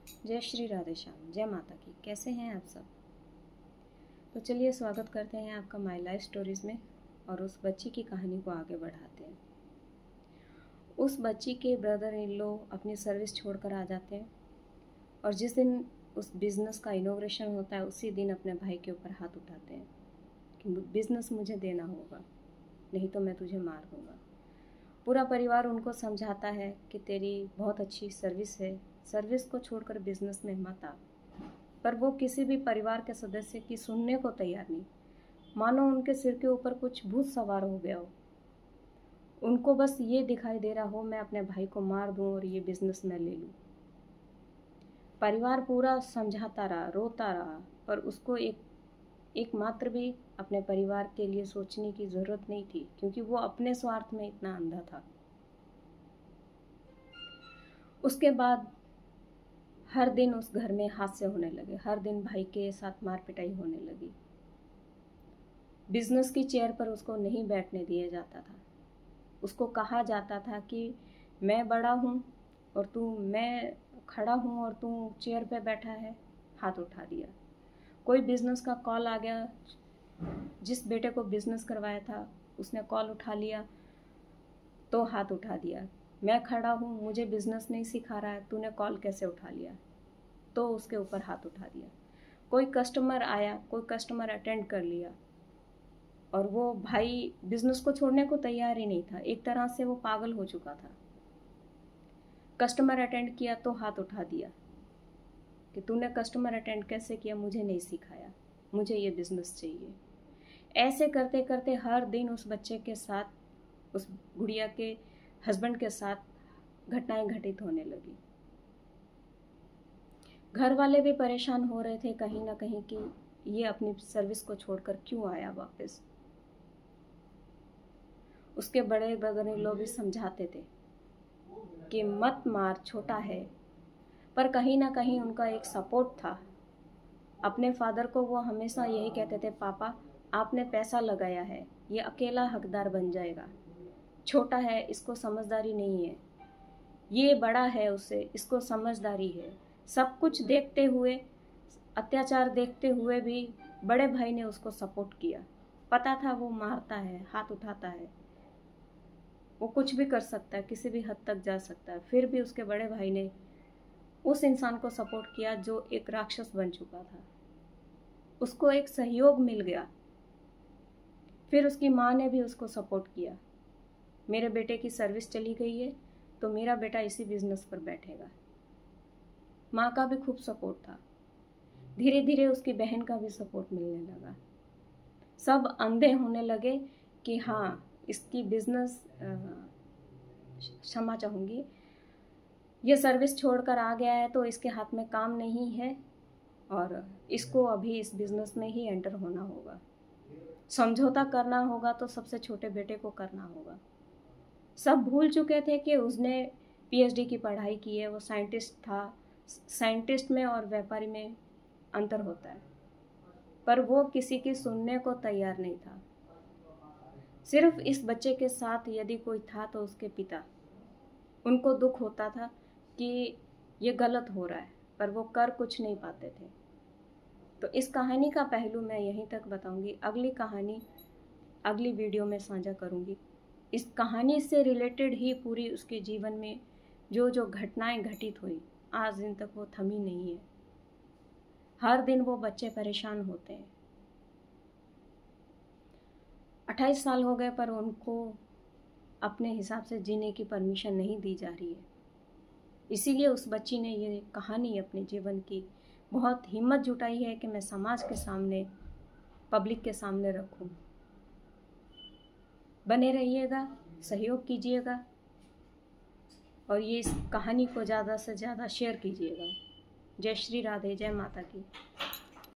जय श्री राधे श्याम, जय माता की। कैसे हैं आप सब? तो चलिए स्वागत करते हैं आपका माय लाइफ स्टोरीज़ में और उस बच्ची की कहानी को आगे बढ़ाते हैं। उस बच्ची के ब्रदर इन लॉ अपनी सर्विस छोड़कर आ जाते हैं और जिस दिन उस बिज़नेस का इनॉग्रेशन होता है उसी दिन अपने भाई के ऊपर हाथ उठाते हैं कि बिज़नेस मुझे देना होगा, नहीं तो मैं तुझे मार दूँगा। पूरा परिवार उनको समझाता है कि तेरी बहुत अच्छी सर्विस है, सर्विस को छोड़कर बिजनेस में मत आ। पर वो किसी भी परिवार के सदस्य की सुनने को तैयार नहीं, मानो उनके सिर के ऊपर कुछ भूत सवार हो गया हो। उनको बस ये दिखाई दे रहा हो मैं अपने भाई को मार दूं और ये बिजनेस मैं ले लूं। परिवार पूरा समझाता रहा, रोता रहा, पर उसको एक मात्र भी अपने परिवार के लिए सोचने की ज़रूरत नहीं थी, क्योंकि वो अपने स्वार्थ में इतना अंधा था। उसके बाद हर दिन उस घर में हादसे होने लगे, हर दिन भाई के साथ मार पिटाई होने लगी। बिजनेस की चेयर पर उसको नहीं बैठने दिया जाता था। उसको कहा जाता था कि मैं बड़ा हूँ और मैं खड़ा हूँ और तू चेयर पे बैठा है, हाथ उठा दिया। कोई बिजनेस का कॉल आ गया, जिस बेटे को बिजनेस करवाया था उसने कॉल उठा लिया तो हाथ उठा दिया। मैं खड़ा हूँ, मुझे बिजनेस नहीं सिखा रहा है, तूने कॉल कैसे उठा लिया, तो उसके ऊपर हाथ उठा दिया। कोई कस्टमर आया, कोई कस्टमर अटेंड कर लिया और वो भाई बिजनेस को छोड़ने को तैयार ही नहीं था, एक तरह से वो पागल हो चुका था। कस्टमर अटेंड किया तो हाथ उठा दिया कि तूने कस्टमर अटेंड कैसे किया, मुझे नहीं सिखाया, मुझे ये बिजनेस चाहिए। ऐसे करते करते हर दिन उस बच्चे के साथ, उस गुड़िया के हस्बैंड के साथ घटनाएं घटित होने लगी। घर वाले भी परेशान हो रहे थे कहीं ना कहीं कि ये अपनी सर्विस को छोड़कर क्यों आया वापस। उसके बड़े ब्रदर इन लॉ भी समझाते थे कि मत मार, छोटा है, पर कहीं ना कहीं उनका एक सपोर्ट था। अपने फादर को वो हमेशा यही कहते थे, पापा आपने पैसा लगाया है, ये अकेला हकदार बन जाएगा, छोटा है, इसको समझदारी नहीं है, ये बड़ा है उससे, इसको समझदारी है। सब कुछ देखते हुए, अत्याचार देखते हुए भी बड़े भाई ने उसको सपोर्ट किया। पता था वो मारता है, हाथ उठाता है, वो कुछ भी कर सकता है, किसी भी हद तक जा सकता है, फिर भी उसके बड़े भाई ने उस इंसान को सपोर्ट किया जो एक राक्षस बन चुका था। उसको एक सहयोग मिल गया। फिर उसकी माँ ने भी उसको सपोर्ट किया। मेरे बेटे की सर्विस चली गई है तो मेरा बेटा इसी बिजनेस पर बैठेगा। माँ का भी खूब सपोर्ट था। धीरे धीरे उसकी बहन का भी सपोर्ट मिलने लगा। सब अंधे होने लगे कि हाँ, इसकी बिजनेस, क्षमा चाहूँगी, ये सर्विस छोड़कर आ गया है तो इसके हाथ में काम नहीं है और इसको अभी इस बिजनेस में ही एंटर होना होगा। समझौता करना होगा तो सबसे छोटे बेटे को करना होगा। सब भूल चुके थे कि उसने पीएचडी की पढ़ाई की है, वो साइंटिस्ट था। साइंटिस्ट में और व्यापारी में अंतर होता है, पर वो किसी की सुनने को तैयार नहीं था। सिर्फ इस बच्चे के साथ यदि कोई था तो उसके पिता। उनको दुख होता था कि ये गलत हो रहा है, पर वो कर कुछ नहीं पाते थे। तो इस कहानी का पहलू मैं यहीं तक बताऊंगी। अगली कहानी अगली वीडियो में साझा करूंगी। इस कहानी से रिलेटेड ही पूरी उसके जीवन में जो जो घटनाएं घटित हुई, आज दिन तक वो थमी नहीं है। हर दिन वो बच्चे परेशान होते हैं। 28 साल हो गए पर उनको अपने हिसाब से जीने की परमिशन नहीं दी जा रही है। इसीलिए उस बच्ची ने ये कहानी अपने जीवन की बहुत हिम्मत जुटाई है कि मैं समाज के सामने, पब्लिक के सामने रखूं। बने रहिएगा, सहयोग कीजिएगा और ये इस कहानी को ज़्यादा से ज़्यादा शेयर कीजिएगा। जय श्री राधे, जय माता की।